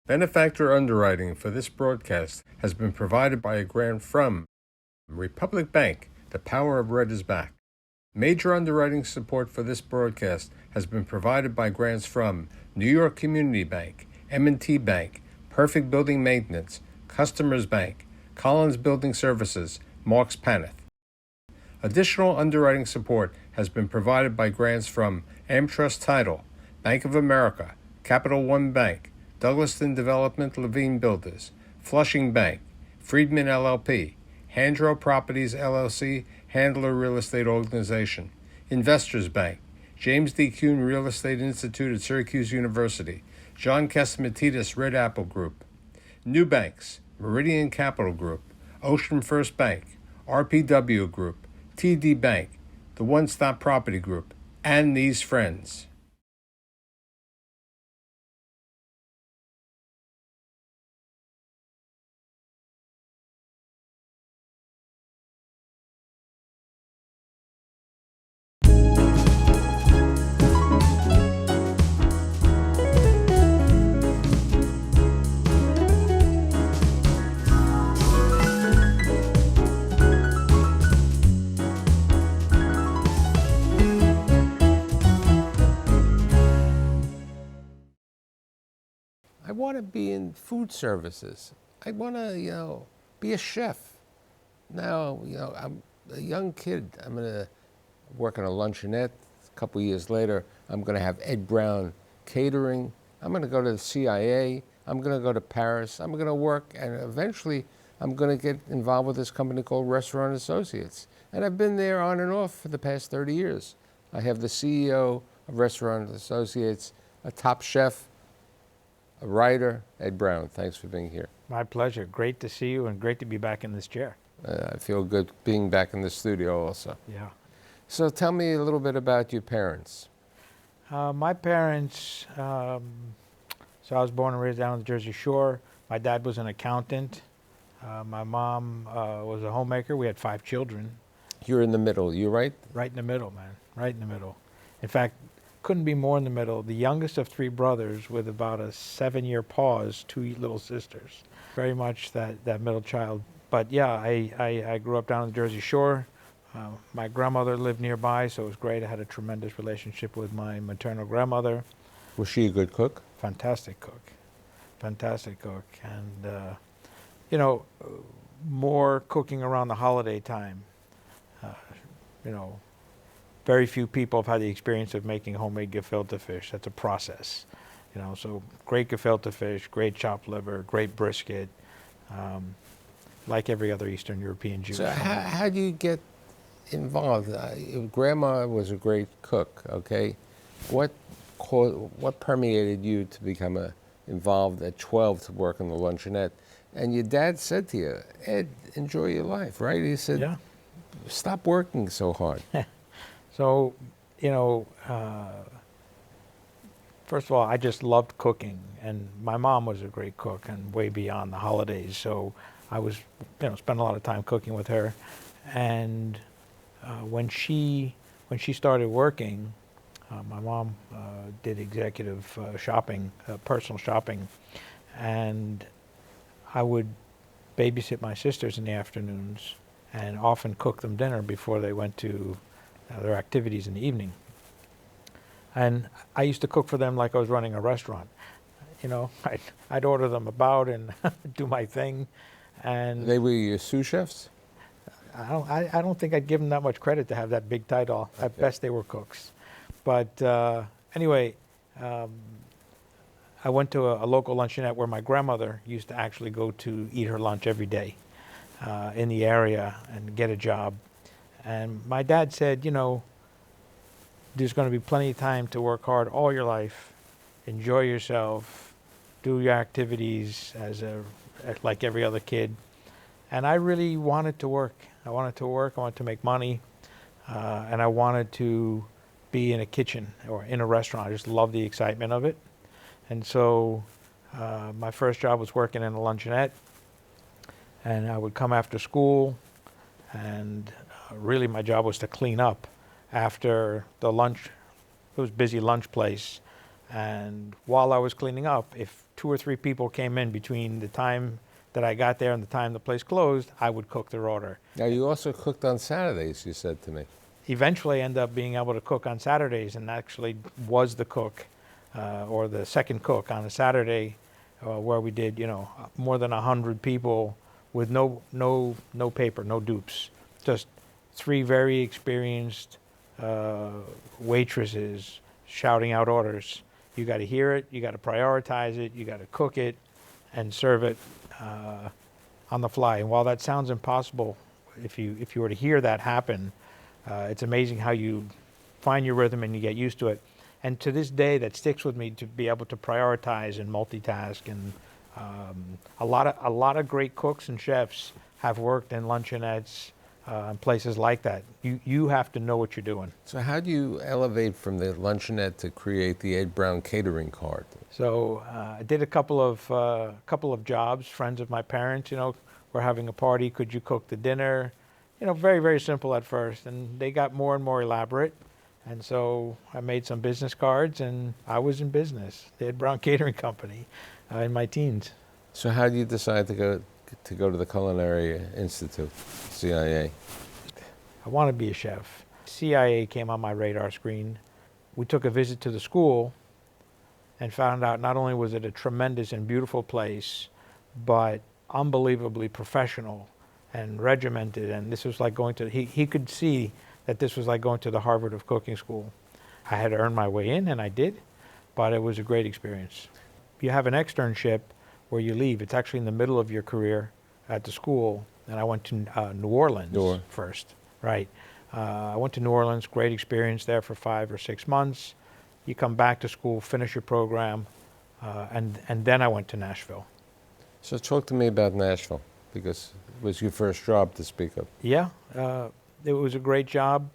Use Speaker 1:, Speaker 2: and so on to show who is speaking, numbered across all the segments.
Speaker 1: Benefactor underwriting for this broadcast has been provided by a grant from Republic Bank. The power of red is back. Major underwriting support for this broadcast has been provided by grants from New York Community Bank, M&T Bank, Perfect Building Maintenance, Customers Bank, Collins Building Services, Marks Paneth. Additional underwriting support has been provided by grants from AmTrust Title, Bank of America, Capital One Bank, Douglaston Development Levine Builders, Flushing Bank, Friedman LLP, Handro Properties LLC, Handler Real Estate Organization, Investors Bank, James D. Kuhn Real Estate Institute at Syracuse University, John Catsimatidis Red Apple Group, New Banks, Meridian Capital Group, Ocean First Bank, RPW Group, TD Bank, the One Stop Property Group, and these friends. I want to be in food services. I want to, be a chef. Now, I'm a young kid. I'm going to work in a luncheonette. A couple years later, I'm going to have Ed Brown Catering. I'm going to go to the CIA. I'm going to go to Paris. I'm going to work, and eventually, I'm going to get involved with this company called Restaurant Associates. And I've been there on and off for the past 30 years. I have the CEO of Restaurant Associates, a top chef, a writer, Ed Brown. Thanks for being here.
Speaker 2: My pleasure. Great to see you and great to be back in this chair.
Speaker 1: I feel good being back in the studio also.
Speaker 2: Yeah.
Speaker 1: So tell me a little bit about your parents.
Speaker 2: My parents, so I was born and raised down on the Jersey Shore. My dad was an accountant. My mom was a homemaker. We had 5 children.
Speaker 1: You're in the middle, you right?
Speaker 2: Right in the middle, man. Right in the middle. In fact, couldn't be more in the middle. The youngest of 3 brothers with about a 7-year pause, 2 little sisters. Very much that middle child. But yeah, I grew up down on the Jersey Shore. My grandmother lived nearby, so it was great. I had a tremendous relationship with my maternal grandmother.
Speaker 1: Was she a good cook?
Speaker 2: Fantastic cook. Fantastic cook. And, more cooking around the holiday time. Very few people have had the experience of making homemade gefilte fish. That's a process. So great gefilte fish, great chopped liver, great brisket, like every other Eastern European Jewish
Speaker 1: So
Speaker 2: family.
Speaker 1: how do you get involved? Grandma was a great cook, okay? What permeated you to become involved at 12 to work in the luncheonette? And your dad said to you, Ed, enjoy your life, right? He said,
Speaker 2: Yeah.
Speaker 1: Stop working so hard.
Speaker 2: So, first of all, I just loved cooking, and my mom was a great cook and way beyond the holidays. So I was, spent a lot of time cooking with her. And when she started working, my mom did executive shopping, personal shopping, and I would babysit my sisters in the afternoons and often cook them dinner before they went to their activities in the evening. And I used to cook for them like I was running a restaurant. I'd order them about and do my thing. And
Speaker 1: They were your sous chefs?
Speaker 2: I don't think I'd give them that much credit to have that big title. At best, they were cooks. But anyway, I went to a local luncheonette where my grandmother used to actually go to eat her lunch every day in the area and get a job. And my dad said, there's going to be plenty of time to work hard all your life, enjoy yourself, do your activities like every other kid. And I really wanted to work. I wanted to make money, and I wanted to be in a kitchen or in a restaurant. I just loved the excitement of it. And so my first job was working in a luncheonette, and I would come after school, and really my job was to clean up after the lunch. It was a busy lunch place. And while I was cleaning up, if 2 or 3 people came in between the time that I got there and the time the place closed, I would cook their order.
Speaker 1: Now, you also cooked on Saturdays, you said to me.
Speaker 2: Eventually, I ended up being able to cook on Saturdays, and actually was the cook, or the second cook on a Saturday, where we did, more than 100 people with no paper, no dupes, just 3 very experienced waitresses shouting out orders. You got to hear it, you got to prioritize it, you got to cook it, and serve it on the fly. And while that sounds impossible, if you were to hear that happen, it's amazing how you find your rhythm and you get used to it. And to this day, that sticks with me, to be able to prioritize and multitask. And a lot of great cooks and chefs have worked in luncheonettes and places like that. You have to know what you're doing.
Speaker 1: So how do you elevate from the luncheonette to create the Ed Brown catering cart?
Speaker 2: So I did a couple of jobs. Friends of my parents, were having a party. Could you cook the dinner? Very, very simple at first, and they got more and more elaborate. And so I made some business cards, and I was in business, the Ed Brown Catering Company, in my teens.
Speaker 1: So how do you decide to go to the Culinary Institute, CIA?
Speaker 2: I want to be a chef. CIA came on my radar screen. We took a visit to the school and found out not only was it a tremendous and beautiful place, but unbelievably professional and regimented. And this was like going to, he could see that this was like going to the Harvard of cooking school. I had to earn my way in, and I did, but it was a great experience. You have an externship where you leave. It's actually in the middle of your career at the school, and I went to New Orleans first. Right. I went to New Orleans, great experience there for 5 or 6 months. You come back to school, finish your program, and then I went to Nashville.
Speaker 1: So talk to me about Nashville, because it was your first job to speak of.
Speaker 2: Yeah, it was a great job.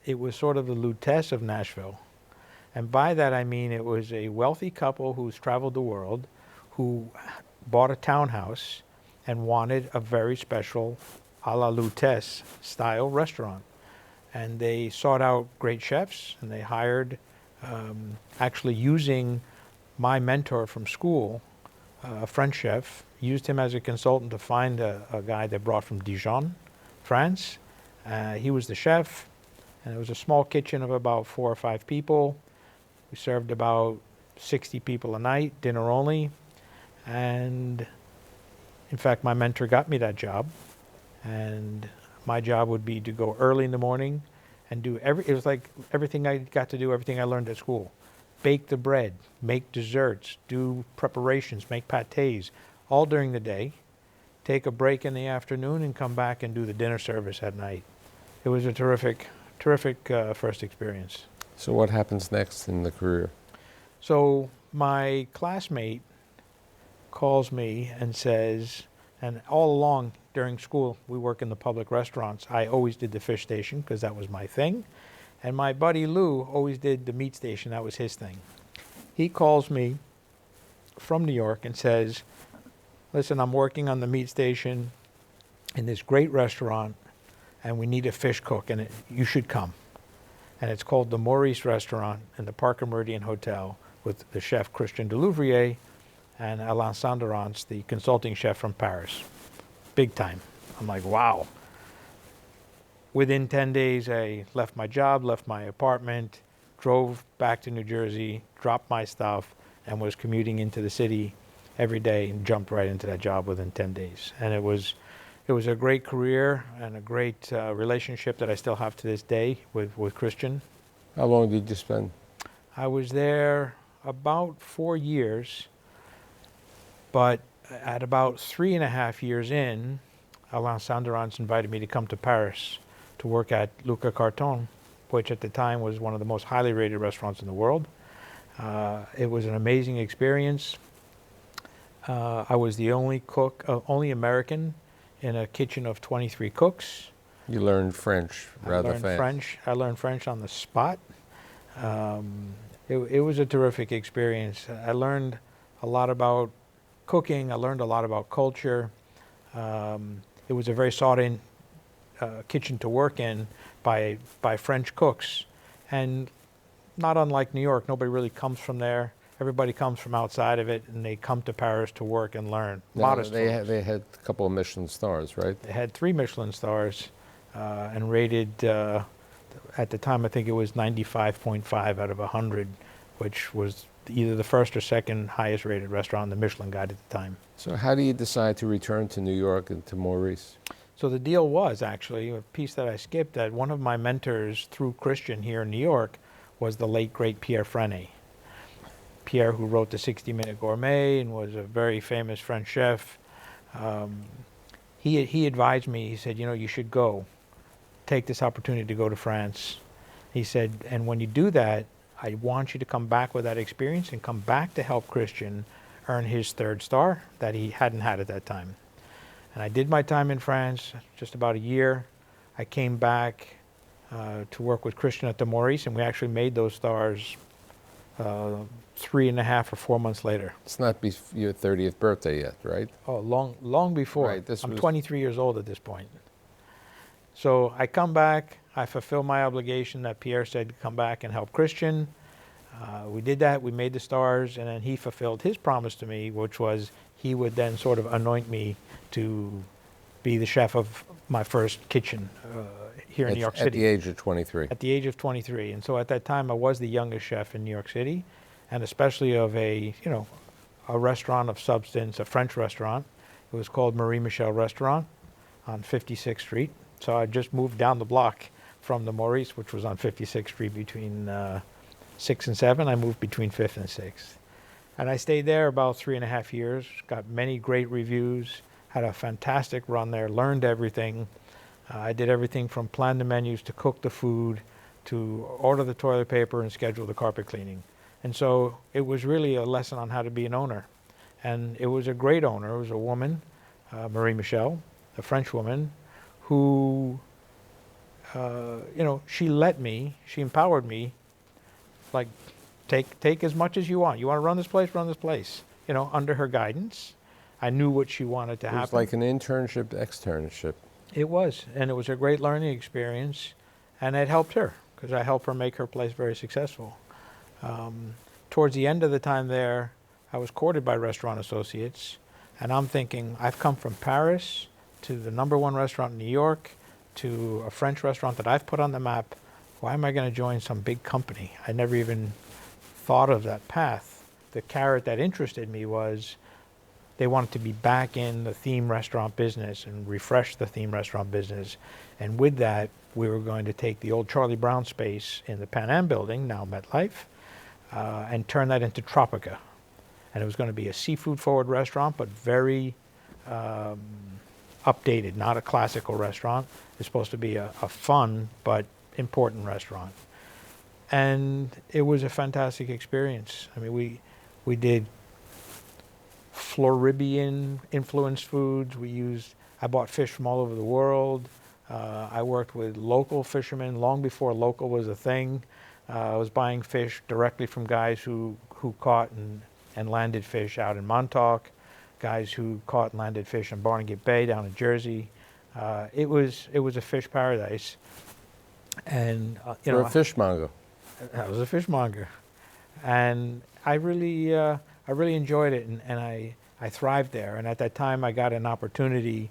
Speaker 2: It was sort of the Lutece of Nashville. And by that I mean it was a wealthy couple who's traveled the world, who bought a townhouse and wanted a very special a la Lutece style restaurant. And they sought out great chefs, and they hired, actually using my mentor from school, a French chef, used him as a consultant to find a guy they brought from Dijon, France. He was the chef, and it was a small kitchen of about 4 or 5 people. We served about 60 people a night, dinner only. And in fact, my mentor got me that job. And my job would be to go early in the morning and do it was like everything I got to do, everything I learned at school. Bake the bread, make desserts, do preparations, make pâtés, all during the day. Take a break in the afternoon and come back and do the dinner service at night. It was a terrific first experience.
Speaker 1: So what happens next in the career?
Speaker 2: So my classmate calls me and says, and all along during school, we work in the public restaurants. I always did the fish station because that was my thing. And my buddy Lou always did the meat station. That was his thing. He calls me from New York and says, listen, I'm working on the meat station in this great restaurant, and we need a fish cook, and you should come. And it's called the Maurice Restaurant in the Parker Meridian Hotel with the chef Christian Delouvrier and Alain Sanderance, the consulting chef from Paris. Big time. I'm like, wow. Within 10 days, I left my job, left my apartment, drove back to New Jersey, dropped my stuff, and was commuting into the city every day and jumped right into that job within 10 days. And it was a great career and a great relationship that I still have to this day with Christian.
Speaker 1: How long did you spend?
Speaker 2: I was there about 4 years, but at about 3.5 years in, Alain Sanderance invited me to come to Paris to work at Luca Carton, which at the time was one of the most highly rated restaurants in the world. It was an amazing experience. I was the only cook, only American in a kitchen of 23 cooks.
Speaker 1: You learned French rather fast.
Speaker 2: I learned French on the spot. It was a terrific experience. I learned a lot about cooking. I learned a lot about culture. It was a very sought-in kitchen to work in by French cooks. And not unlike New York. Nobody really comes from there. Everybody comes from outside of it, and they come to Paris to work and learn.
Speaker 1: Now,
Speaker 2: Modest folks.
Speaker 1: they had a couple of Michelin stars, right?
Speaker 2: They had 3 Michelin stars and rated, at the time, I think it was 95.5 out of 100, which was either the first or second highest rated restaurant in the Michelin Guide at the time.
Speaker 1: So how do you decide to return to New York and to Maurice?
Speaker 2: So the deal was actually a piece that I skipped, that one of my mentors through Christian here in New York was the late great Pierre Frenet. Pierre, who wrote the 60-Minute Gourmet and was a very famous French chef. He advised me, he said, you should go. Take this opportunity to go to France. He said, and when you do that, I want you to come back with that experience and come back to help Christian earn his 3rd star that he hadn't had at that time. And I did my time in France, just about a year. I came back to work with Christian at the Maurice, and we actually made those stars 3.5 or 4 months later.
Speaker 1: It's not your 30th birthday yet, right?
Speaker 2: Oh, long before.
Speaker 1: Right,
Speaker 2: I'm 23 years old at this point. So I come back, I fulfill my obligation that Pierre said to come back and help Christian. We did that, we made the stars, and then he fulfilled his promise to me, which was he would then sort of anoint me to be the chef of my first kitchen here in New York City.
Speaker 1: At the age of 23.
Speaker 2: At the age of 23. And so at that time, I was the youngest chef in New York City, and especially of a restaurant of substance, a French restaurant. It was called Marie Michel Restaurant on 56th Street. So I just moved down the block from the Maurice, which was on 56th Street between 6th and 7th. I moved between 5th and 6th. And I stayed there about 3.5 years, got many great reviews, had a fantastic run there, learned everything. I did everything from plan the menus to cook the food to order the toilet paper and schedule the carpet cleaning. And so it was really a lesson on how to be an owner. And it was a great owner. It was a woman, Marie Michel, a French woman, who, she let me, she empowered me, like, take as much as you want. You want to run this place, under her guidance. I knew what she wanted to happen.
Speaker 1: It was like an internship, externship.
Speaker 2: It was, and it was a great learning experience, and it helped her, because I helped her make her place very successful. Towards the end of the time there, I was courted by Restaurant Associates, and I'm thinking, I've come from Paris to the #1 restaurant in New York, to a French restaurant that I've put on the map. Why am I going to join some big company? I never even thought of that path. The carrot that interested me was they wanted to be back in the theme restaurant business and refresh the theme restaurant business. And with that, we were going to take the old Charlie Brown space in the Pan Am building, now MetLife, and turn that into Tropica. And it was going to be a seafood-forward restaurant, but very updated, not a classical restaurant. It's supposed to be a fun but important restaurant. And it was a fantastic experience. I mean, we did Floridian influenced foods. I bought fish from all over the world. I worked with local fishermen long before local was a thing. I was buying fish directly from guys who caught and landed fish out in Montauk, guys who caught and landed fish in Barnegat Bay down in Jersey. It was a fish paradise. And
Speaker 1: You're a fishmonger.
Speaker 2: I was a fishmonger, and I really enjoyed it, and I thrived there. And at that time, I got an opportunity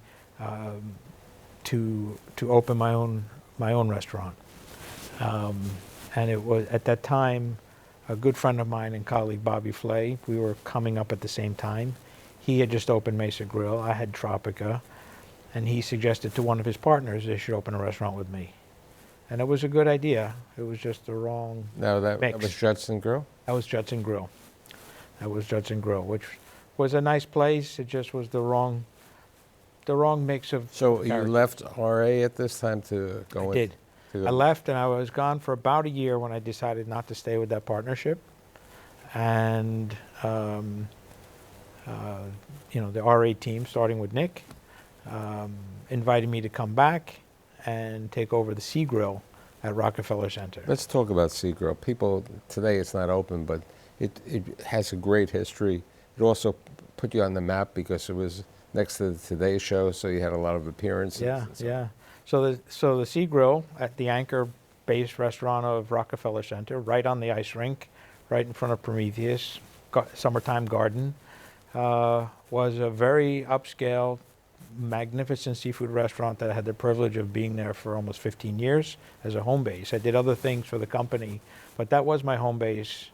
Speaker 2: to open my own restaurant. And it was at that time a good friend of mine and colleague, Bobby Flay. We were coming up at the same time. He had just opened Mesa Grill. I had Tropica, and he suggested to one of his partners they should open a restaurant with me. And it was a good idea. It was just the wrong
Speaker 1: That was Judson Grill?
Speaker 2: That was Judson Grill. Which was a nice place. It just was the wrong mix of
Speaker 1: So
Speaker 2: characters.
Speaker 1: you left RA at this time to go
Speaker 2: I did. I left, and I was gone for about a year when I decided not to stay with that partnership. And the RA team, starting with Nick, invited me to come back and take over the Sea Grill at Rockefeller Center.
Speaker 1: Let's talk about Sea Grill. People, today it's not open, but it has a great history. It also put you on the map because it was next to the Today Show, so you had a lot of appearances.
Speaker 2: Yeah. So the Sea Grill at the Anchor base restaurant of Rockefeller Center, right on the ice rink, right in front of Prometheus, Summertime Garden. Was a very upscale, magnificent seafood restaurant that I had the privilege of being there for almost 15 years as a home base. I did other things for the company, but that was my home base.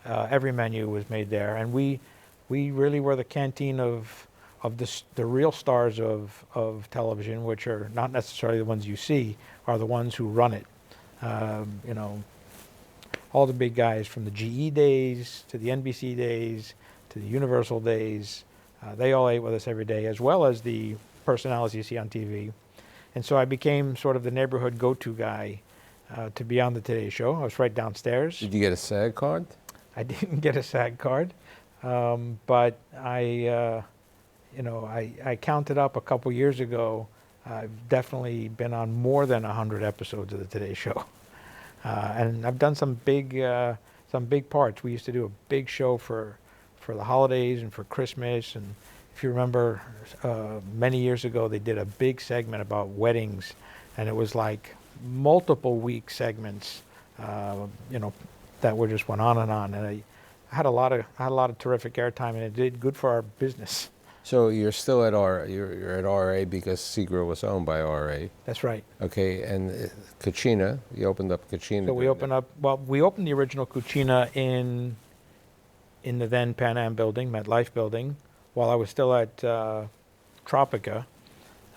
Speaker 2: Every menu was made there, and we really were the canteen of the real stars of television, which are not necessarily the ones you see, are the ones who run it. You know, all the big guys from the GE days to the NBC days to the Universal days, they all ate with us every day, as well as the personalities you see on TV. And so I became sort of the neighborhood go-to guy to be on the Today Show. I was right downstairs.
Speaker 1: Did you get a SAG card?
Speaker 2: I didn't get a SAG card, but I counted up a couple years ago. I've definitely been on more than 100 episodes of the Today Show, and I've done some big parts. We used to do a big show for the holidays and for Christmas, and if you remember, many years ago they did a big segment about weddings, and it was like multiple week segments, that were just went on, and I had a lot of terrific airtime, and it did good for our business.
Speaker 1: So you're still at you're at RA because Seagrill was owned by RA.
Speaker 2: That's right.
Speaker 1: Okay, and Cucina, you opened up Cucina.
Speaker 2: So we opened the original Cucina in the then Pan Am building, MetLife building, while I was still at Tropica.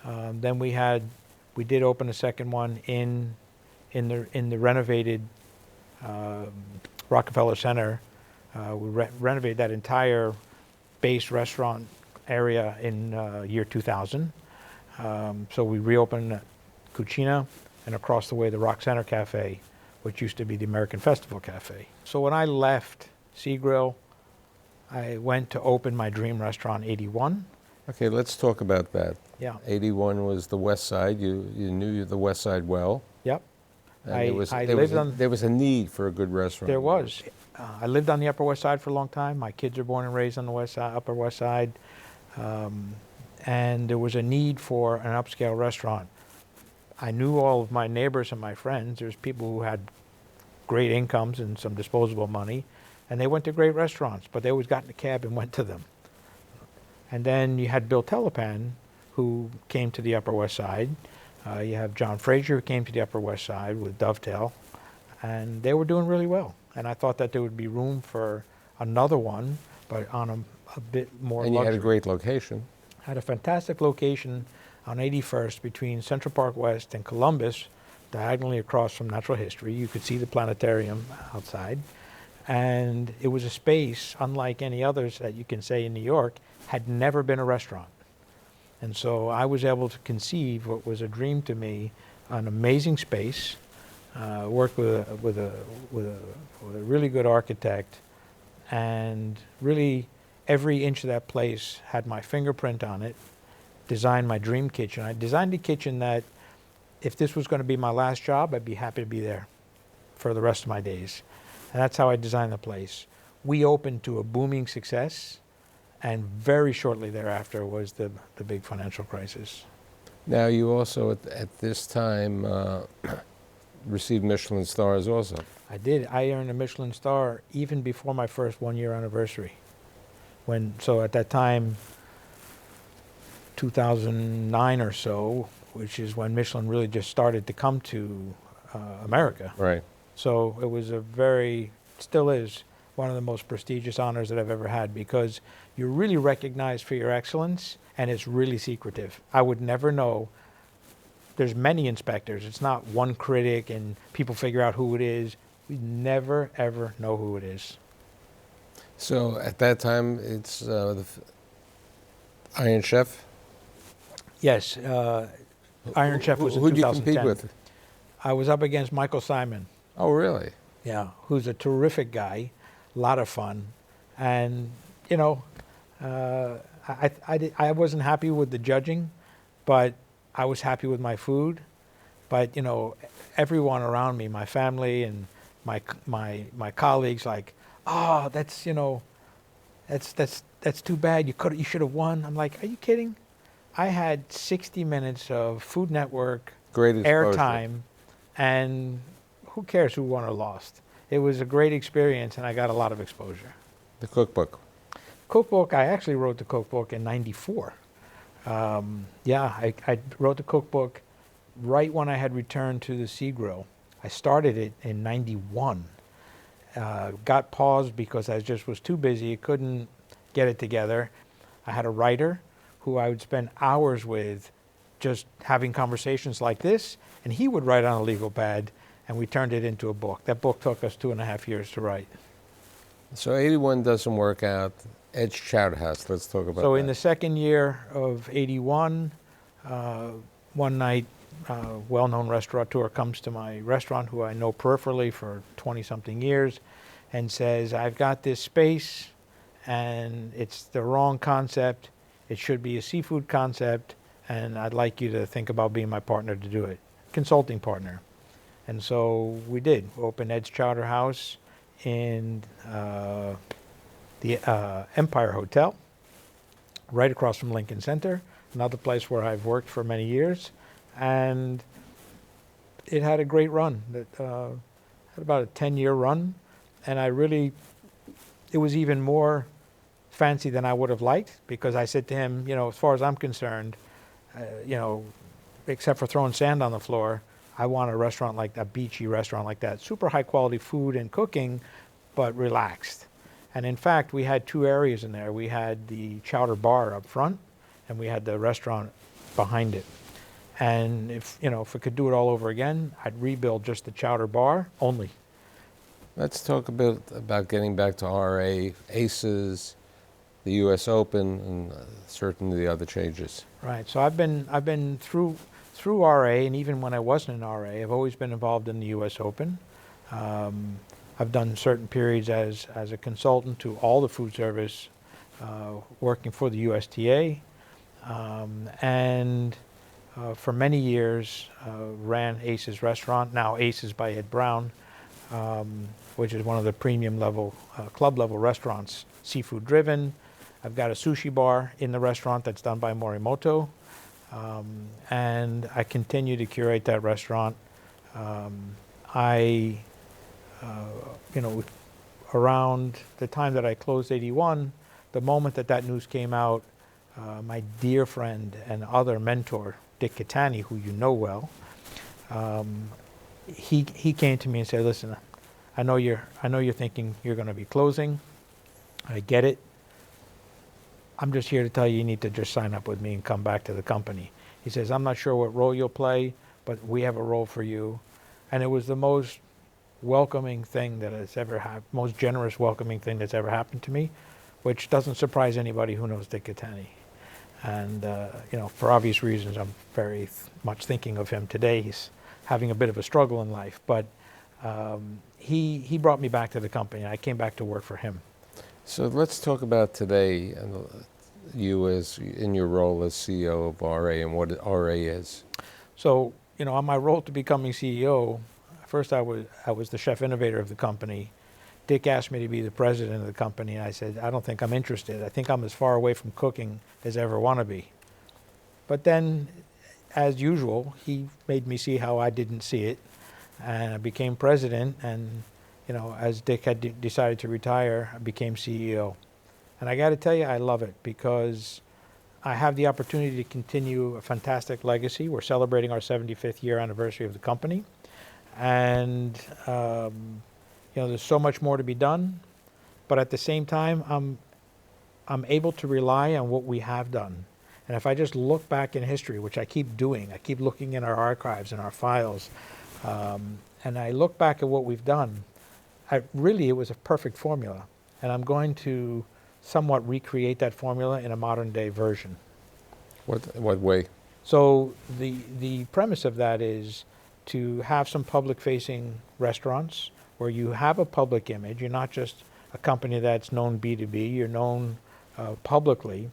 Speaker 2: Then we did open a second one in the renovated Rockefeller Center. We renovated that entire base restaurant area in year 2000. So we reopened Cucina, and across the way the Rock Center Cafe, which used to be the American Festival Cafe. So when I left Seagrill, I went to open my dream restaurant, 81.
Speaker 1: Okay, let's talk about that.
Speaker 2: Yeah.
Speaker 1: 81 was the West Side. You knew the West Side well.
Speaker 2: Yep.
Speaker 1: And there was a need for a good restaurant.
Speaker 2: There was. I lived on the Upper West Side for a long time. My kids are born and raised on the West Side, Upper West Side. And there was a need for an upscale restaurant. I knew all of my neighbors and my friends. There's people who had great incomes and some disposable money, and they went to great restaurants, but they always got in a cab and went to them. And then you had Bill Telepan, who came to the Upper West Side. You have John Frazier, who came to the Upper West Side with Dovetail, and they were doing really well. And I thought that there would be room for another one, but on a bit more
Speaker 1: And you
Speaker 2: luxury.
Speaker 1: had a great location.
Speaker 2: Had a fantastic location on 81st between Central Park West and Columbus, diagonally across from Natural History. You could see the planetarium outside. And it was a space, unlike any others that you can say in New York, had never been a restaurant. And so I was able to conceive what was a dream to me, an amazing space, worked with a really good architect, and really every inch of that place had my fingerprint on it, designed my dream kitchen. I designed a kitchen that if this was going to be my last job, I'd be happy to be there for the rest of my days. And that's how I designed the place. We opened to a booming success, and very shortly thereafter was the big financial crisis.
Speaker 1: Now, you also, at this time, received Michelin stars also.
Speaker 2: I did. I earned a Michelin star even before my first one-year anniversary. So at that time, 2009 or so, which is when Michelin really just started to come to America.
Speaker 1: Right.
Speaker 2: So it was still is, one of the most prestigious honors that I've ever had, because you're really recognized for your excellence, and it's really secretive. I would never know. There's many inspectors. It's not one critic and people figure out who it is. We never, ever know who it is.
Speaker 1: So at that time, it's the Iron Chef?
Speaker 2: Yes. Iron Chef was in 2010.
Speaker 1: Who'd you compete with?
Speaker 2: I was up against Michael Simon.
Speaker 1: Oh, really?
Speaker 2: Yeah, who's a terrific guy, a lot of fun. And, I wasn't happy with the judging, but I was happy with my food. But, everyone around me, my family and my colleagues, like, oh, that's too bad. You should have won. I'm like, are you kidding? I had 60 minutes of Food Network
Speaker 1: Great exposure.
Speaker 2: airtime, and who cares who won or lost? It was a great experience, and I got a lot of exposure.
Speaker 1: The cookbook.
Speaker 2: Cookbook, I actually wrote the cookbook in '94. I wrote the cookbook right when I had returned to the Sea Grill. I started it in '91. Got paused because I just was too busy, couldn't get it together. I had a writer who I would spend hours with just having conversations like this, and he would write on a legal pad, and we turned it into a book. That book took us 2.5 years to write.
Speaker 1: So 81 doesn't work out. Ed's Chowder House, let's talk about that.
Speaker 2: So in the second year of '81, one night, a well-known restaurateur comes to my restaurant, who I know peripherally for 20-something years, and says, I've got this space, and it's the wrong concept. It should be a seafood concept, and I'd like you to think about being my partner to do it, consulting partner. And so we did. We opened Ed's Chowder House in the Empire Hotel, right across from Lincoln Center, another place where I've worked for many years. And it had a great run. It had about a 10-year run, and it was even more fancy than I would have liked, because I said to him, as far as I'm concerned, except for throwing sand on the floor, I want a restaurant like a beachy restaurant like that. Super high quality food and cooking, but relaxed. And in fact, we had 2 areas in there. We had the chowder bar up front, and we had the restaurant behind it. And if I could do it all over again, I'd rebuild just the chowder bar only.
Speaker 1: Let's talk a bit about getting back to RA, ACES, the U.S. Open, and certain of the other changes.
Speaker 2: Right. So I've been through RA, and even when I wasn't in RA, I've always been involved in the U.S. Open. I've done certain periods as a consultant to all the food service, working for the USTA, and for many years ran ACES Restaurant, now ACES by Ed Brown, which is one of the premium level, club level restaurants, seafood driven. I've got a sushi bar in the restaurant that's done by Morimoto, and I continue to curate that restaurant. Around the time that I closed 81, the moment that news came out, my dear friend and other mentor, Dick Catani, who you know well, he came to me and said, "Listen, I know you're thinking you're going to be closing. I get it. I'm just here to tell you need to just sign up with me and come back to the company." He says, "I'm not sure what role you'll play, but we have a role for you." And it was the most welcoming thing that has ever happened, most generous welcoming thing that's ever happened to me, which doesn't surprise anybody who knows Dick Catani. And, for obvious reasons, I'm very much thinking of him today. He's having a bit of a struggle in life, but he brought me back to the company, and I came back to work for him.
Speaker 1: So let's talk about today, and you as in your role as CEO of RA and what RA is.
Speaker 2: So, on my road to becoming CEO, first I was the chef innovator of the company. Dick asked me to be the president of the company, and I said, I don't think I'm interested. I think I'm as far away from cooking as I ever want to be. But then, as usual, he made me see how I didn't see it, and I became president, and as Dick had decided to retire, I became CEO. And I got to tell you, I love it, because I have the opportunity to continue a fantastic legacy. We're celebrating our 75th year anniversary of the company, and there's so much more to be done, but at the same time, I'm able to rely on what we have done. And if I just look back in history, which I keep doing, I keep looking in our archives and our files, and I look back at what we've done, it was a perfect formula. And I'm going to somewhat recreate that formula in a modern day version.
Speaker 1: What way?
Speaker 2: So the premise of that is to have some public facing restaurants where you have a public image. You're not just a company that's known B2B, you're known publicly.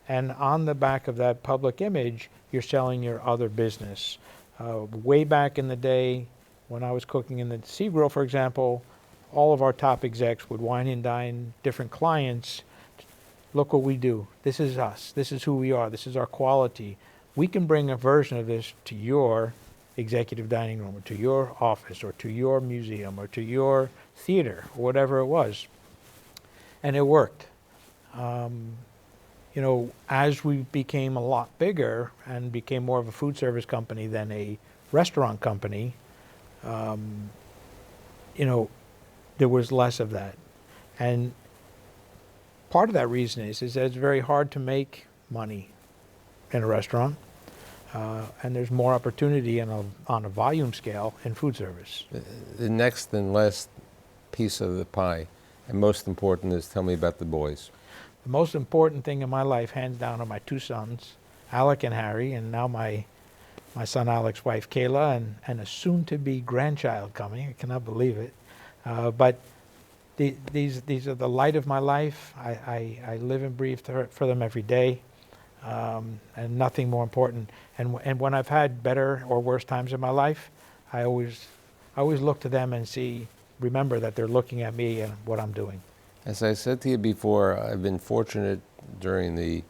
Speaker 2: And on the back of that public image, you're selling your other business. Way back in the day, when I was cooking in the Sea Grill, for example, all of our top execs would wine and dine different clients. Look what we do. This is us. This is who we are. This is our quality. We can bring a version of this to your executive dining room or to your office or to your museum or to your theater or whatever it was. And it worked. You know, as we became a lot bigger and became more of a food service company than a restaurant company, you know, there was less of that. And part of that reason is that it's very hard to make money in a restaurant, and there's more opportunity on a volume scale in food service.
Speaker 1: The next and last piece of the pie, and most important, is tell me about the boys.
Speaker 2: The most important thing in my life, hands down, are my two sons, Alec and Harry, and now my son Alec's wife Kayla, and a soon-to-be grandchild coming. I cannot believe it. But these are the light of my life. I live and breathe for them every day, and nothing more important. And when I've had better or worse times in my life, I always look to them and remember that they're looking at me and what I'm doing.
Speaker 1: As I said to you before, I've been fortunate during the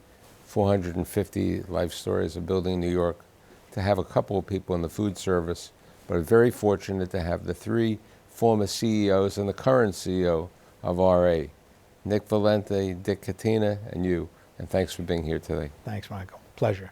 Speaker 1: 450 life stories of building New York to have a couple of people in the food service, but I'm very fortunate to have the 3 former CEOs and the current CEO of RA, Nick Valente, Dick Catena, and you. And thanks for being here today.
Speaker 2: Thanks, Michael. Pleasure.